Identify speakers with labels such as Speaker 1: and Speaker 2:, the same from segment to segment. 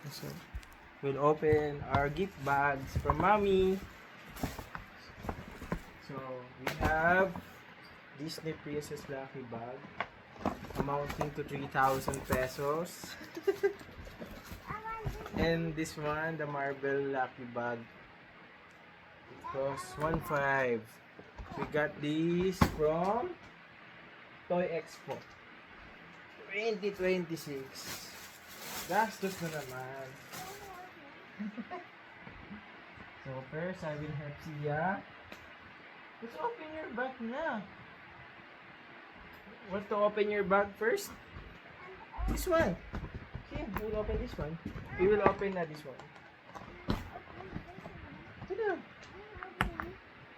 Speaker 1: So, we'll open our gift bags from Mommy. So, we have Disney Princess Lucky Bag amounting to 3,000 pesos. And this one, the Marvel Lucky Bag. It costs 1.5. We got these from Toy Expo 2026. Gastos na naman. So first, I will help Sia. Let's open your bag na. Want to open your bag first? This one. Okay, we'll open this one. We will open na this one. Ito na.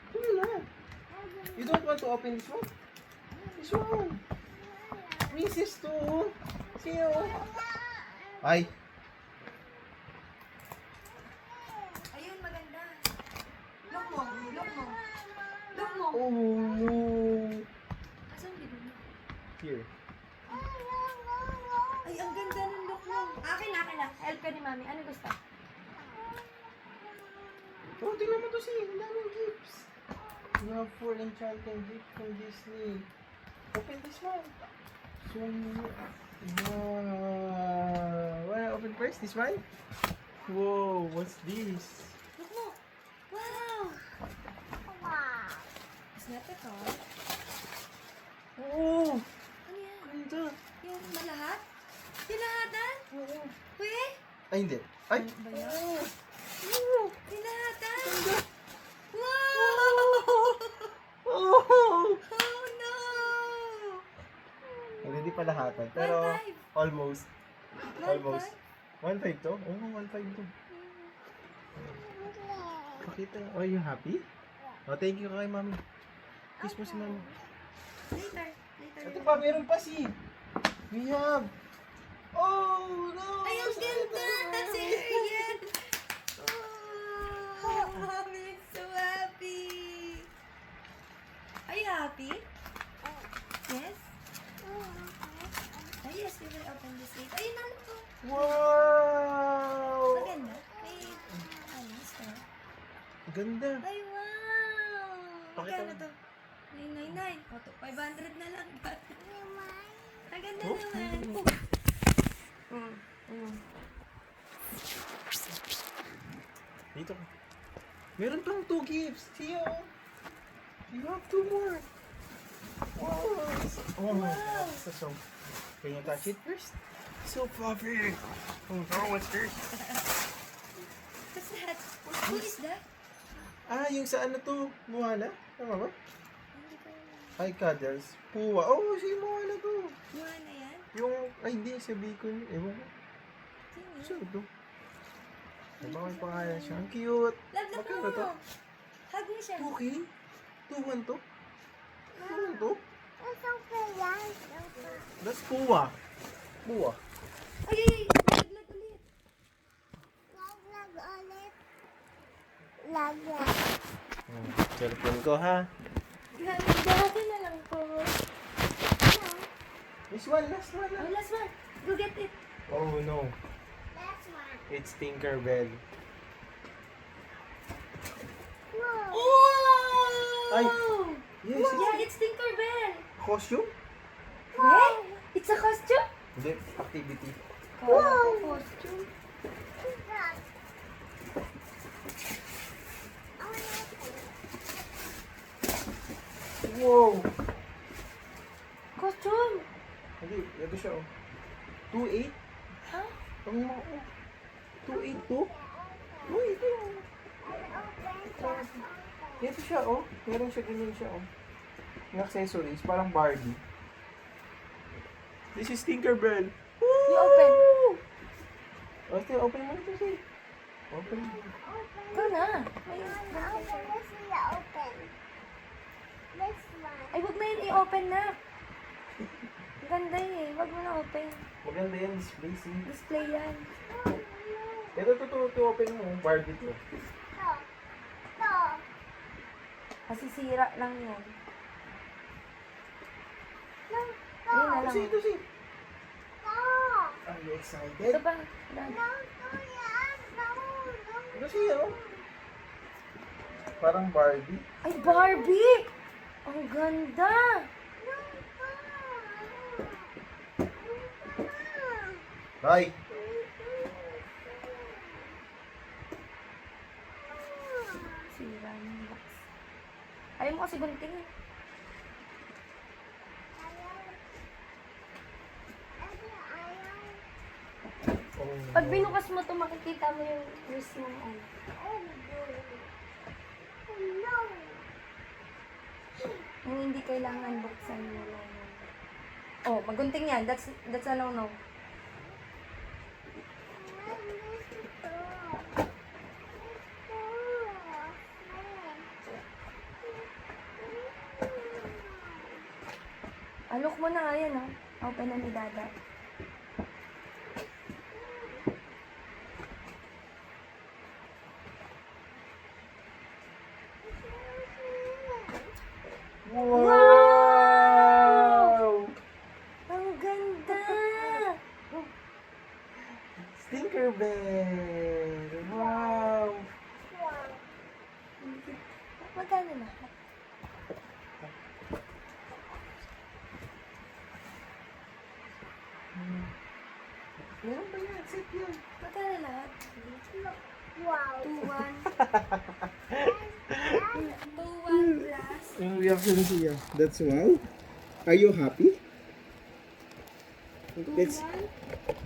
Speaker 1: Ito na. You don't want to open this one? This one. Princess too. See you. Ay.
Speaker 2: Ayun, maganda. Look mo, look mo. Look mo.
Speaker 1: Oh.
Speaker 2: Asan dito mo?
Speaker 1: Here.
Speaker 2: Ay, ang ganda ng look mo. Akin na. Help ka ni Mami. Ano gusto?
Speaker 1: Oh, tingnan mo to si. Ang daming gifts. You have 4 enchanting gifts from Disney. Open this one. So, wow. Wanna open first? This one? Whoa, what's this?
Speaker 2: Look mo. Wow. Is that a car?
Speaker 1: Oh,
Speaker 2: Ano yan?
Speaker 1: ganda.
Speaker 2: Yan, malahat? Yung lahatan?
Speaker 1: Oo.
Speaker 2: Uy?
Speaker 1: Ay, hindi. Ay.
Speaker 2: Ano ba yan?
Speaker 1: Oh.
Speaker 2: Yung lahatan?
Speaker 1: Ganda.
Speaker 2: Wow!
Speaker 1: Oh.
Speaker 2: Oh no!
Speaker 1: Hindi pa lahatan, pero
Speaker 2: 1.5.
Speaker 1: almost. Almost.
Speaker 2: 1.5?
Speaker 1: 1.5 to? Oo, 1.5 to. Pakita. Oh, you happy? Oh, thank you kay mami. Kiss mo si mami.
Speaker 2: Later.
Speaker 1: Ito pa, meron pa si. We have. Oh, no.
Speaker 2: Ay, ang ganda! That's Ariel! Oh, Mommy is so happy! Are you happy? Yes? Oh, yes, we will open this later. Ayun, ano to?
Speaker 1: Wow.
Speaker 2: Maganda. May, ano, star.
Speaker 1: Ganda.
Speaker 2: Ay, wow!
Speaker 1: Pakita
Speaker 2: Magkano
Speaker 1: mo.
Speaker 2: to? 999. O, to, 500 na lang. Ang ganda
Speaker 1: Oh.
Speaker 2: naman.
Speaker 1: Dito ka. Meron pang 2 gifts. See you. You have 2 more. Wow. Oh my God. So, can you touch it first? So fluffy. Oh no, what's this?
Speaker 2: What's that? Who is that?
Speaker 1: Ah, yung sa ano to? Moana? Tama ba?
Speaker 2: Hindi ko alam.
Speaker 1: Ay, Cuddles. Puwa. Oh, si Moana to.
Speaker 2: Buwan na yan?
Speaker 1: Yung, ay hindi, sa Bicol. Ewan ko.
Speaker 2: Sino?
Speaker 1: Saan to? Ay, baka may pangalan siya. Ang cute.
Speaker 2: Love
Speaker 1: Magkano to?
Speaker 2: mo! Hug mo siya.
Speaker 1: 2K? 2-1 to? 2-1 to? That's Puwa. Puwa.
Speaker 2: Ay! Nalaglag ulit.
Speaker 1: Cellphone ko ha.
Speaker 2: Dati na lang po.
Speaker 1: This one, last one.
Speaker 2: Oh, last one. Go get it.
Speaker 1: Oh no. It's Tinkerbell.
Speaker 2: Oh!
Speaker 1: Ay! Yes,
Speaker 2: Yeah, it's Tinkerbell.
Speaker 1: Costume?
Speaker 2: What? It's a costume?
Speaker 1: Hindi, activity.
Speaker 2: Costume.
Speaker 1: Wow!
Speaker 2: Costume.
Speaker 1: Hindi, ito siya oh. 2.8?
Speaker 2: Ha?
Speaker 1: Ang mga oh. 2.8 to? Oh, ito oh. Ito siya oh. Meron siya ganyan siya oh. Yung accessories, parang Barbie. This is Tinkerbell.
Speaker 2: You open.
Speaker 1: Okay, open mo ito siya. Open mo.
Speaker 2: Ikaw na. Ay, wag na yun i-open na. Ang ganda eh. Wag mo na open.
Speaker 1: Maganda yan, display see.
Speaker 2: Display yan.
Speaker 1: Ito to open mo. Barbie to.
Speaker 2: Kasi sira lang yan. Ayun na lang.
Speaker 1: Ito si. Are you excited?
Speaker 2: Ito pa. Dad.
Speaker 1: Kasi oh. Parang Barbie.
Speaker 2: Ay, Barbie! Ang ganda!
Speaker 1: Bye!
Speaker 2: Sira ng box. Ayaw mo kasi gunting eh.
Speaker 1: Oh,
Speaker 2: Pag binukas mo to makikita mo yung wrist ng ano. Yung hindi kailangan buksan mo lang. Oh, magunting yan. That's a no-no. Alok mo na nga yan, oh. Open na ni Dada.
Speaker 1: Wow!
Speaker 2: Ang ganda!
Speaker 1: Tinkerbell! Wow!
Speaker 2: Magkano na?
Speaker 1: Meron ba yan? Set yan.
Speaker 2: Magkano lahat?
Speaker 3: Wow.
Speaker 2: 2-1 plus.
Speaker 1: Yung reaction siya. That's wow. Are you happy?
Speaker 2: 2-1
Speaker 1: Let's...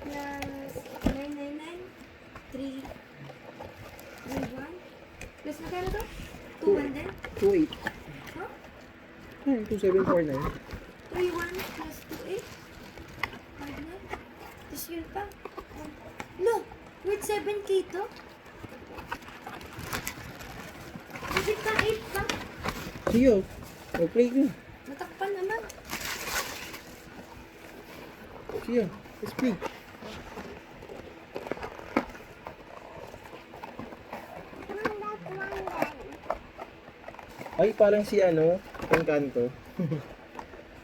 Speaker 2: plus 999. 3-1. Plus magkano to? 2-1 din?
Speaker 1: 2-8.
Speaker 2: Huh?
Speaker 1: 2-7-4-9.
Speaker 2: 3-1 plus 2-8. 5-9. Tapos yun pa. No! Wait, 7K to? Bakit ka 8 pa?
Speaker 1: Siyo. O-play ko.
Speaker 2: Natakpan naman.
Speaker 1: Siyo. Let's play. Ay, parang si ano, Encanto.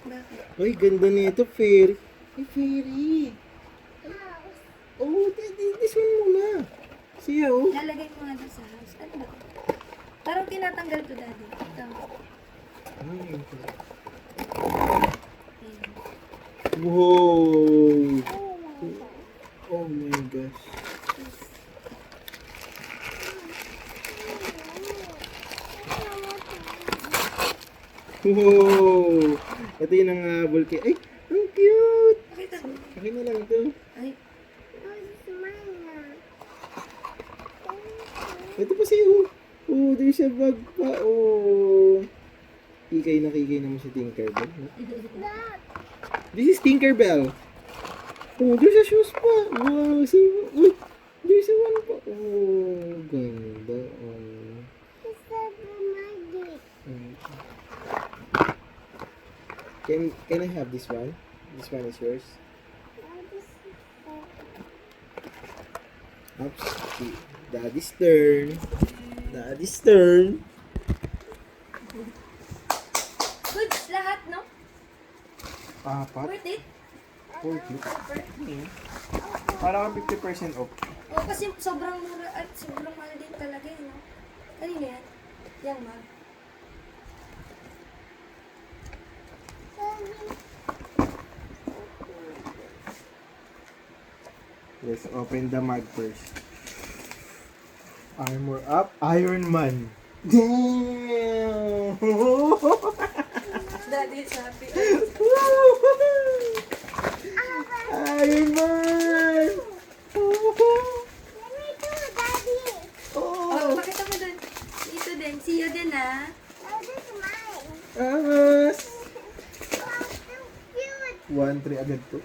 Speaker 2: Bakit?
Speaker 1: Uy, ganda nito, fairy. Ay, fairy. Oh, this one muna. Siya, oh.
Speaker 2: Lalagay mo nga doon sa house. Ano ba? Parang tinatanggal to, Daddy. Ito. Ayan.
Speaker 1: Wow. Oh my gosh. Wow. Ito yung nangahabol kay... Ay, ang cute.
Speaker 2: Pakita mo.
Speaker 1: Akin na lang ito.
Speaker 2: Ay,
Speaker 1: Ito pa sa'yo. Oh, there's a bag pa. Oh. Kikay na naman si Tinkerbell. No? This is Tinkerbell. Oh, there's a shoes pa. Wow, see? Uy, there's a one pa. Oh, ganda. Oh. Mm. Can I have this one? This one is yours. Oops. Daddy's turn. Daddy's turn.
Speaker 2: goods lahat, no?
Speaker 1: Apat.
Speaker 2: Worth it?
Speaker 1: 40. Parang 50% off.
Speaker 2: Oh, kasi sobrang mura at sobrang mahal din talaga yun, no? Kanina yan? Yang mag.
Speaker 1: Let's open the mug first. Armor up, Iron Man. Damn!
Speaker 2: Daddy is happy.
Speaker 1: Iron Man!
Speaker 2: Oh, pakita mo dun. Ito din. See you din, ah.
Speaker 1: Angas! 1-3 agad to.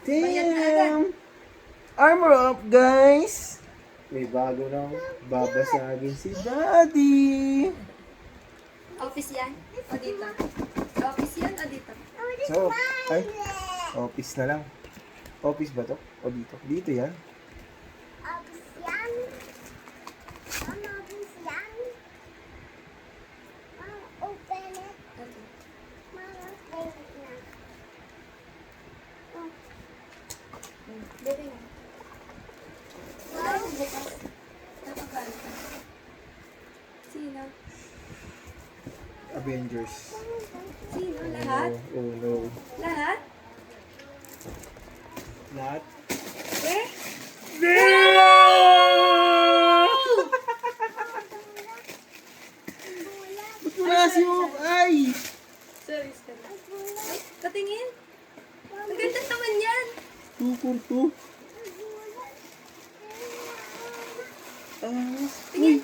Speaker 2: Bayad na
Speaker 1: Damn! Armor up, guys! May bago na babasagin si Daddy!
Speaker 2: Office yan? O dito? Office yan o dito?
Speaker 1: So, ay, office na lang. Office ba to? O dito? Dito yan.
Speaker 2: Dito na. Wow, bukas.
Speaker 1: Avengers.
Speaker 2: Sino? Lahat?
Speaker 1: Oh no.
Speaker 2: Lahat?
Speaker 1: Lahat?
Speaker 2: Eh?
Speaker 1: Ba't wala si Hawkeye?
Speaker 2: Sorry, sorry. Ay, katingin. Ang ganda naman yan.
Speaker 1: 2 for 2.
Speaker 2: Tingin.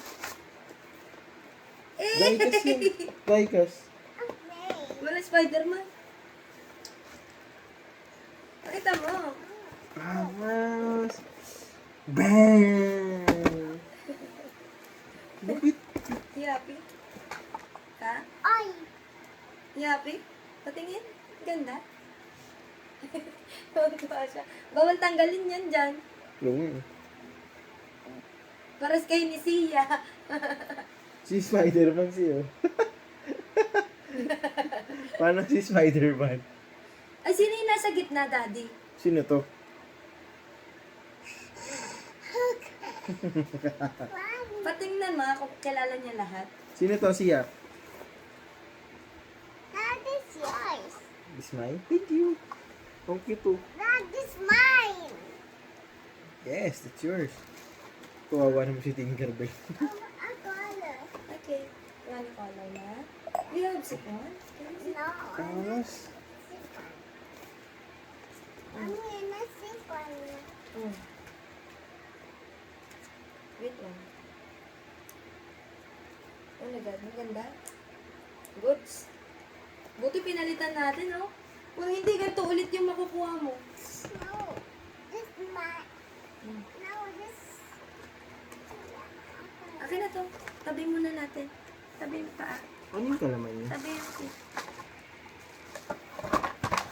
Speaker 1: Diecast yun. Diecast.
Speaker 2: Wala Spider-Man. Pakita mo.
Speaker 1: Awas. Bang! Lupit.
Speaker 2: You happy? Ha?
Speaker 3: Ay!
Speaker 2: You happy? Patingin. Ganda. Tuwa siya. Bawal tanggalin yan dyan.
Speaker 1: Lungi.
Speaker 2: Paras kayo ni Sia.
Speaker 1: Si Spider-Man siya. Paano si Spider-Man?
Speaker 2: Ay, sino yung nasa gitna, Daddy?
Speaker 1: Sino to?
Speaker 2: Patingnan mo kung kilala niya lahat.
Speaker 1: Sino to siya?
Speaker 3: That is yours.
Speaker 1: Is mine? Thank you. Ang cute to.
Speaker 3: That is mine.
Speaker 1: Yes, that's yours. Kawawa naman si Tinkerbell.
Speaker 3: A color.
Speaker 2: Okay. You want to color na? You have sipon?
Speaker 3: No.
Speaker 1: Tapos,
Speaker 3: I'm gonna sip on it.
Speaker 2: Mm. Wait lang. Oh my God, maganda. Goods. Buti pinalitan natin, no? Kung hindi ganito ulit yung makukuha mo.
Speaker 3: No. This is mine.
Speaker 2: Hmm.
Speaker 3: No, this.
Speaker 2: Akin na to. Tabi muna natin. Tabi yung paa.
Speaker 1: ano yung kalaman niya?
Speaker 2: Tabi yung seat.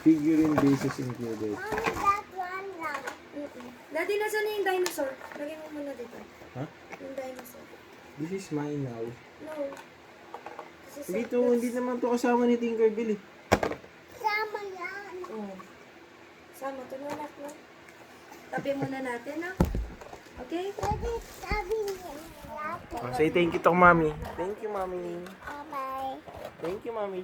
Speaker 1: Figurine bases included.
Speaker 3: Mommy, that one lang.
Speaker 2: Daddy, nasaan na yung dinosaur? Lagyan mo muna dito.
Speaker 1: Ha?
Speaker 2: Yung dinosaur.
Speaker 1: This is mine now.
Speaker 2: No. This is
Speaker 1: Hindi
Speaker 2: it.
Speaker 1: to, hindi naman to kasama ni Tinkerbell eh.
Speaker 3: Sama yan.
Speaker 2: Oh. Sama, ito na anak mo. Tabi muna natin, ha? Okay?
Speaker 3: Pwede sabi niya natin.
Speaker 1: Say thank you to mommy. Thank you, mommy.
Speaker 3: Bye-bye.
Speaker 1: Thank you, mommy.